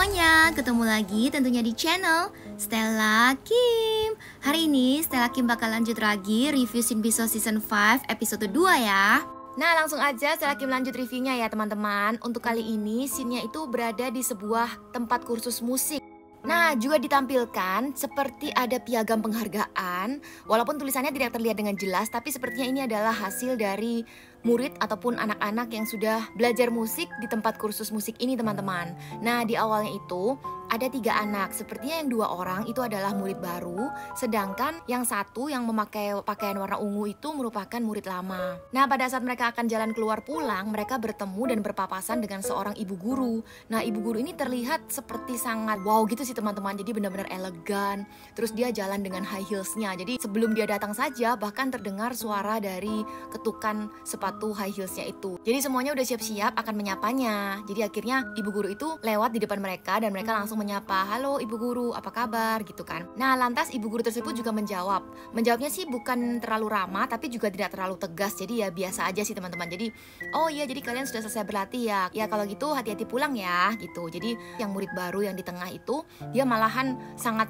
semuanya, ketemu lagi tentunya di channel Stella Kim. Hari ini Stella Kim bakal lanjut lagi review Shinbiso Season 5 episode 2 ya. Nah langsung aja Stella Kim lanjut reviewnya ya teman-teman. Untuk kali ini scene-nya itu berada di sebuah tempat kursus musik. Nah juga ditampilkan seperti ada piagam penghargaan. Walaupun tulisannya tidak terlihat dengan jelas, tapi sepertinya ini adalah hasil dari murid ataupun anak-anak yang sudah belajar musik di tempat kursus musik ini teman-teman. Nah di awalnya itu ada 3 anak, sepertinya yang 2 orang itu adalah murid baru, sedangkan yang satu yang memakai pakaian warna ungu itu merupakan murid lama. Nah pada saat mereka akan jalan keluar pulang, mereka bertemu dan berpapasan dengan seorang ibu guru. Nah ibu guru ini terlihat seperti sangat wow gitu sih teman-teman, jadi benar-benar elegan. Terus dia jalan dengan high heelsnya, jadi sebelum dia datang saja bahkan terdengar suara dari ketukan sepatu high heelsnya itu. Jadi semuanya udah siap-siap akan menyapanya. Jadi akhirnya ibu guru itu lewat di depan mereka dan mereka langsung menyapa, "Halo ibu guru, apa kabar?" gitu kan. Nah lantas ibu guru tersebut juga menjawabnya sih bukan terlalu ramah tapi juga tidak terlalu tegas, jadi ya biasa aja sih teman-teman. Jadi oh iya, jadi kalian sudah selesai berlatih ya kalau gitu hati-hati pulang ya gitu. Jadi yang murid baru yang di tengah itu dia malahan sangat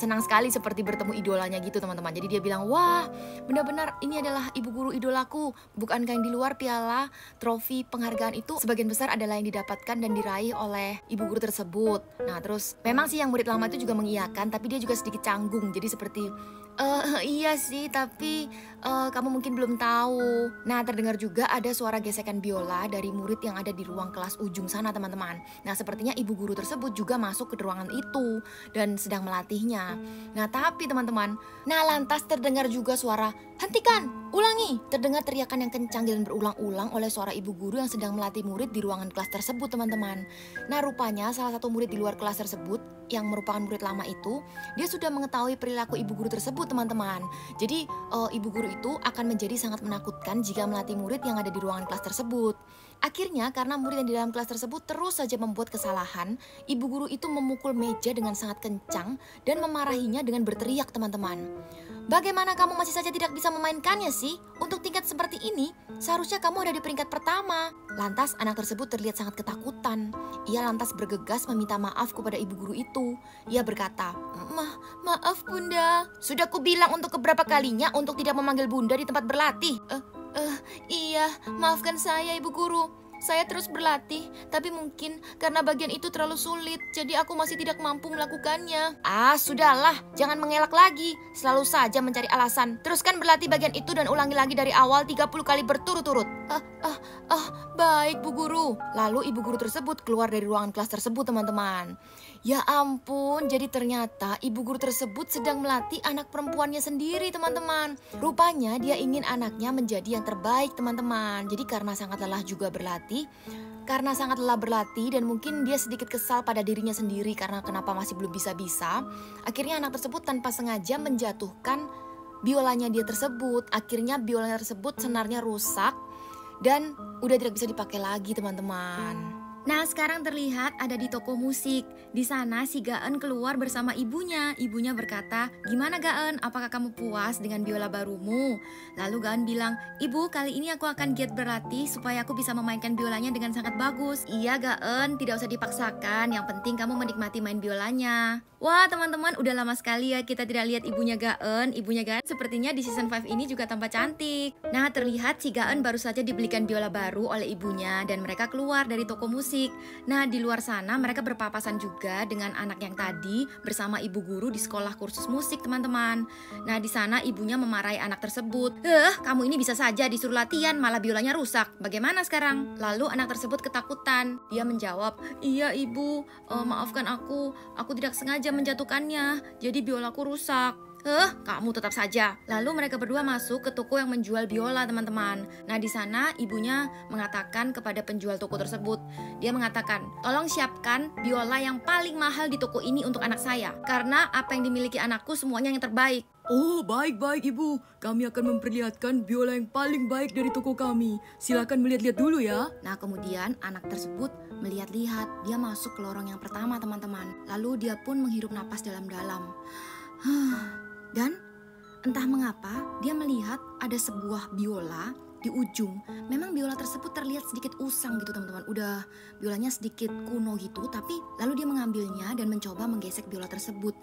senang sekali seperti bertemu idolanya gitu teman-teman. Jadi dia bilang, "Wah benar-benar ini adalah ibu guru idolaku, bukankah yang di luar piala trofi penghargaan itu sebagian besar adalah yang didapatkan dan diraih oleh ibu guru tersebut." Nah terus memang sih yang murid lama itu juga mengiyakan, tapi dia juga sedikit canggung. Jadi seperti iya sih, tapi kamu mungkin belum tahu. Nah terdengar juga ada suara gesekan biola dari murid yang ada di ruang kelas ujung sana teman-teman. Nah sepertinya ibu guru tersebut juga masuk ke ruangan itu dan sedang melatihnya. Nah tapi teman-teman, nah lantas terdengar juga suara, "Hentikan, ulangi!" Terdengar teriakan yang kencang dan berulang-ulang oleh suara ibu guru yang sedang melatih murid di ruangan kelas tersebut teman-teman. Nah rupanya salah satu murid di luar kelas tersebut yang merupakan murid lama itu, dia sudah mengetahui perilaku ibu guru tersebut teman-teman. Jadi ibu guru itu akan menjadi sangat menakutkan jika melatih murid yang ada di ruangan kelas tersebut. Akhirnya karena murid yang di dalam kelas tersebut terus saja membuat kesalahan, ibu guru itu memukul meja dengan sangat kencang dan memarahinya dengan berteriak teman-teman. "Bagaimana kamu masih saja tidak bisa memainkannya sih? Untuk tingkat seperti ini, seharusnya kamu ada di peringkat pertama." Lantas anak tersebut terlihat sangat ketakutan. Ia lantas bergegas meminta maaf kepada ibu guru itu. Ia berkata, Maaf bunda, sudah kubilang untuk keberapa kalinya untuk tidak memanggil bunda di tempat berlatih." Iya, maafkan saya ibu guru. Saya terus berlatih, tapi mungkin karena bagian itu terlalu sulit, jadi aku masih tidak mampu melakukannya." Sudahlah, jangan mengelak lagi. Selalu saja mencari alasan. Teruskan berlatih bagian itu dan ulangi lagi dari awal 30 kali berturut-turut. Baik bu guru. Lalu ibu guru tersebut keluar dari ruangan kelas tersebut teman-teman. Ya ampun, jadi ternyata ibu guru tersebut sedang melatih anak perempuannya sendiri teman-teman. Rupanya dia ingin anaknya menjadi yang terbaik teman-teman. Jadi karena sangat lelah berlatih dan mungkin dia sedikit kesal pada dirinya sendiri karena kenapa masih belum bisa-bisa, akhirnya anak tersebut tanpa sengaja menjatuhkan biolanya dia tersebut. Akhirnya biolanya tersebut senarnya rusak dan udah tidak bisa dipakai lagi teman-teman. Nah sekarang terlihat ada di toko musik. Di sana si Gaen keluar bersama ibunya. Ibunya berkata, "Gimana Gaen, apakah kamu puas dengan biola barumu?" Lalu Gaen bilang, "Ibu, kali ini aku akan giat berlatih supaya aku bisa memainkan biolanya dengan sangat bagus." "Iya Gaen, tidak usah dipaksakan, yang penting kamu menikmati main biolanya." Wah teman-teman, udah lama sekali ya kita tidak lihat ibunya Gaen. Ibunya Gaen sepertinya di season 5 ini juga tampak cantik. Nah terlihat si Gaen baru saja dibelikan biola baru oleh ibunya dan mereka keluar dari toko musik. Nah di luar sana mereka berpapasan juga dengan anak yang tadi bersama ibu guru di sekolah kursus musik teman-teman. Nah di sana ibunya memarahi anak tersebut. Kamu ini bisa saja disuruh latihan malah biolanya rusak. Bagaimana sekarang?" Lalu anak tersebut ketakutan. Dia menjawab, "Iya ibu, maafkan aku tidak sengaja menjatuhkannya, jadi biolaku rusak." Kamu tetap saja. Lalu mereka berdua masuk ke toko yang menjual biola teman-teman. Nah di sana ibunya mengatakan kepada penjual toko tersebut, dia mengatakan, "Tolong siapkan biola yang paling mahal di toko ini untuk anak saya, karena apa yang dimiliki anakku semuanya yang terbaik." "Oh, baik-baik ibu. Kami akan memperlihatkan biola yang paling baik dari toko kami. Silakan melihat-lihat dulu ya." Nah kemudian anak tersebut melihat-lihat. Dia masuk ke lorong yang pertama teman-teman. Lalu dia pun menghirup napas dalam-dalam. Dan entah mengapa dia melihat ada sebuah biola di ujung, memang biola tersebut terlihat sedikit usang gitu teman-teman. Udah biolanya sedikit kuno gitu, tapi lalu dia mengambilnya dan mencoba menggesek biola tersebut.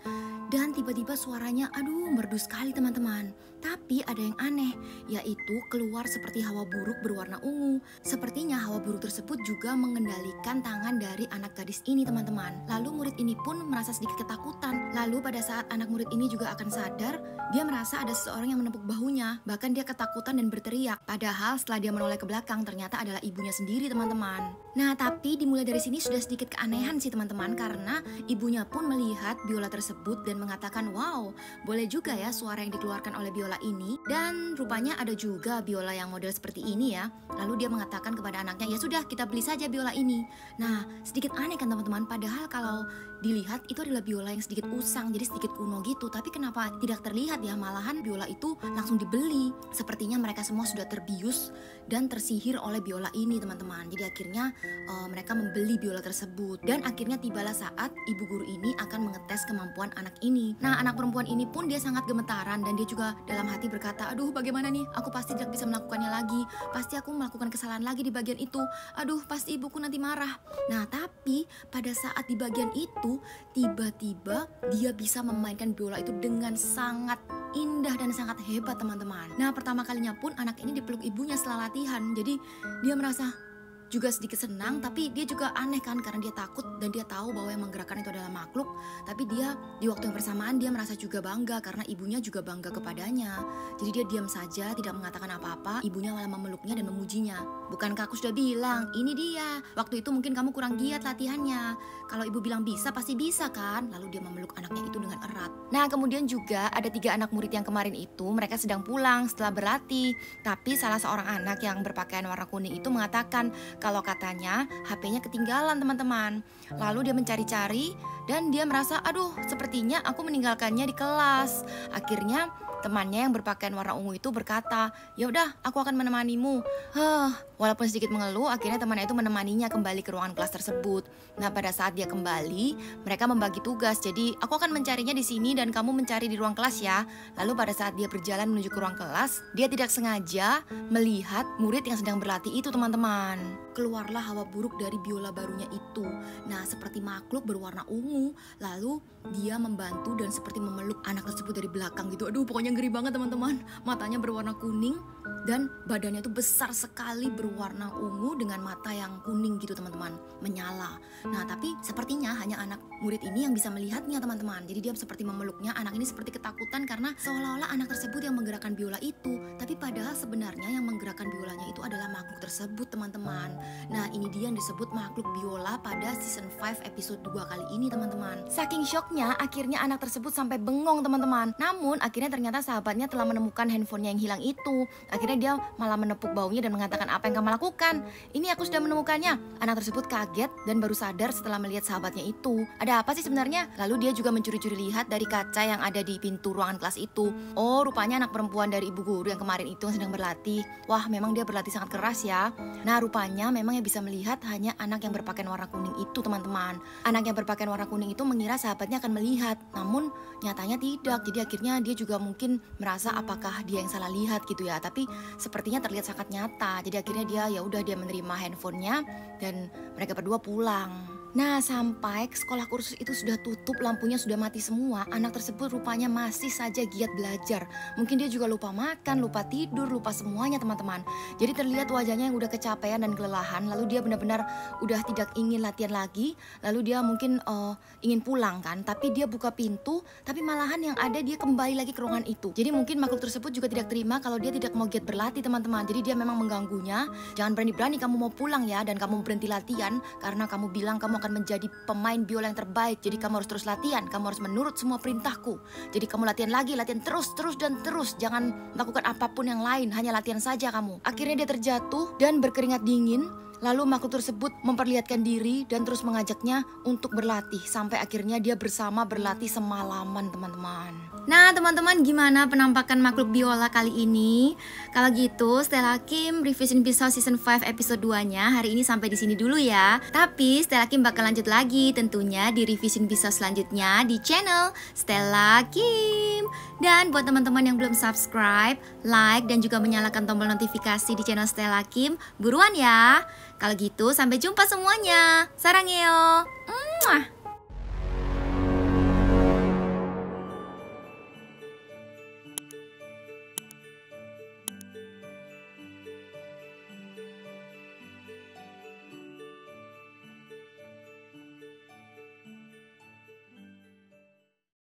Dan tiba-tiba suaranya merdu sekali teman-teman. Tapi ada yang aneh, yaitu keluar seperti hawa buruk berwarna ungu. Sepertinya hawa buruk tersebut juga mengendalikan tangan dari anak gadis ini teman-teman. Lalu murid ini pun merasa sedikit ketakutan. Lalu pada saat anak murid ini juga akan sadar, dia merasa ada seseorang yang menepuk bahunya. Bahkan dia ketakutan dan berteriak. Padahal setelah dia menoleh ke belakang, ternyata adalah ibunya sendiri teman-teman. Nah tapi dimulai dari sini sudah sedikit keanehan sih teman-teman, karena ibunya pun melihat biola tersebut dan mengatakan, wow, boleh juga ya suara yang dikeluarkan oleh biola ini. Dan rupanya ada juga biola yang model seperti ini ya. Lalu dia mengatakan kepada anaknya, ya sudah kita beli saja biola ini. Nah sedikit aneh kan teman-teman, padahal kalau dilihat itu adalah biola yang sedikit usang, jadi sedikit kuno gitu. Tapi kenapa tidak terlihat ya, malahan biola itu langsung dibeli. Sepertinya mereka semua sudah terbius dan tersihir oleh biola ini teman-teman. Jadi akhirnya mereka membeli biola tersebut. Dan akhirnya tibalah saat ibu guru ini akan mengetes kemampuan anak ini. Nah anak perempuan ini pun dia sangat gemetaran dan dia juga dalam hati berkata, aduh bagaimana nih, aku pasti tidak bisa melakukannya lagi. Pasti aku melakukan kesalahan lagi di bagian itu. Aduh pasti ibuku nanti marah. Nah tapi pada saat di bagian itu tiba-tiba dia bisa memainkan biola itu dengan sangat indah dan sangat hebat teman-teman. Nah pertama kalinya pun anak ini dipeluk ibunya setelah latihan. Jadi dia merasa juga sedikit senang, tapi dia juga aneh kan karena dia takut dan dia tahu bahwa yang menggerakkan itu adalah makhluk. Tapi dia di waktu yang bersamaan dia merasa juga bangga karena ibunya juga bangga kepadanya. Jadi dia diam saja, tidak mengatakan apa-apa. Ibunya malah memeluknya dan memujinya. Bukankah aku sudah bilang, ini dia. Waktu itu mungkin kamu kurang giat latihannya. Kalau ibu bilang bisa, pasti bisa kan? Lalu dia memeluk anaknya itu dengan erat. Nah kemudian juga ada 3 anak murid yang kemarin itu, mereka sedang pulang setelah berlatih. Tapi salah seorang anak yang berpakaian warna kuning itu mengatakan kalau katanya HP-nya ketinggalan teman-teman. Lalu dia mencari-cari dan dia merasa, aduh sepertinya aku meninggalkannya di kelas. Akhirnya temannya yang berpakaian warna ungu itu berkata, ya udah aku akan menemanimu. Walaupun sedikit mengeluh, akhirnya temannya itu menemaninya kembali ke ruangan kelas tersebut. Nah pada saat dia kembali, mereka membagi tugas. Jadi aku akan mencarinya di sini dan kamu mencari di ruang kelas ya. Lalu pada saat dia berjalan menuju ke ruang kelas, dia tidak sengaja melihat murid yang sedang berlatih itu teman-teman. Keluarlah hawa buruk dari biola barunya itu. Nah seperti makhluk berwarna ungu. Lalu dia membantu dan seperti memeluk anak tersebut dari belakang gitu. Aduh pokoknya ngeri banget teman-teman. Matanya berwarna kuning dan badannya itu besar sekali berwarna ungu dengan mata yang kuning gitu teman-teman, menyala. Nah tapi sepertinya hanya anak murid ini yang bisa melihatnya teman-teman. Jadi dia seperti memeluknya. Anak ini seperti ketakutan karena seolah-olah anak tersebut yang menggerakkan biola itu. Tapi padahal sebenarnya yang menggerakkan biolanya itu adalah makhluk tersebut teman-teman. Nah ini dia yang disebut makhluk biola pada season 5 episode 2 kali ini teman-teman. Saking shocknya akhirnya anak tersebut sampai bengong teman-teman. Namun akhirnya ternyata sahabatnya telah menemukan handphonenya yang hilang itu. Akhirnya dia malah menepuk baunya dan mengatakan, apa yang kamu lakukan? Ini aku sudah menemukannya. Anak tersebut kaget dan baru sadar setelah melihat sahabatnya itu. Ada apa sih sebenarnya? Lalu dia juga mencuri-curi lihat dari kaca yang ada di pintu ruangan kelas itu. Oh rupanya anak perempuan dari ibu guru yang kemarin itu yang sedang berlatih. Wah memang dia berlatih sangat keras ya. Nah rupanya memang yang bisa melihat hanya anak yang berpakaian warna kuning itu teman-teman. Anak yang berpakaian warna kuning itu mengira sahabatnya akan melihat. Namun nyatanya tidak. Jadi akhirnya dia juga mungkin merasa apakah dia yang salah lihat gitu ya. Tapi sepertinya terlihat sangat nyata. Jadi akhirnya dia menerima handphonenya dan mereka berdua pulang. Nah sampai sekolah kursus itu sudah tutup, lampunya sudah mati semua. Anak tersebut rupanya masih saja giat belajar. Mungkin dia juga lupa makan, lupa tidur, lupa semuanya teman-teman. Jadi terlihat wajahnya yang udah kecapean dan kelelahan. Lalu dia benar-benar udah tidak ingin latihan lagi. Lalu dia mungkin ingin pulang kan. Tapi dia buka pintu, tapi malahan yang ada dia kembali lagi ke ruangan itu. Jadi mungkin makhluk tersebut juga tidak terima kalau dia tidak mau giat berlatih teman-teman. Jadi dia memang mengganggunya. Jangan berani-berani kamu mau pulang ya, dan kamu berhenti latihan karena kamu bilang kamu akan menjadi pemain biola yang terbaik. Jadi kamu harus terus latihan, kamu harus menurut semua perintahku. Jadi kamu latihan lagi, latihan terus dan terus. Jangan lakukan apapun yang lain, hanya latihan saja kamu. Akhirnya dia terjatuh dan berkeringat dingin. Lalu makhluk tersebut memperlihatkan diri dan terus mengajaknya untuk berlatih. Sampai akhirnya dia bersama berlatih semalaman teman-teman. Nah teman-teman, gimana penampakan makhluk biola kali ini? Kalau gitu Stella Kim reviewin Pisau season 5 episode 2-nya hari ini sampai di sini dulu ya. Tapi Stella Kim bakal lanjut lagi tentunya di reviewin Pisau selanjutnya di channel Stella Kim. Dan buat teman-teman yang belum subscribe, like dan juga menyalakan tombol notifikasi di channel Stella Kim, buruan ya. Kalau gitu sampai jumpa semuanya. Sarangheyo. Mwah.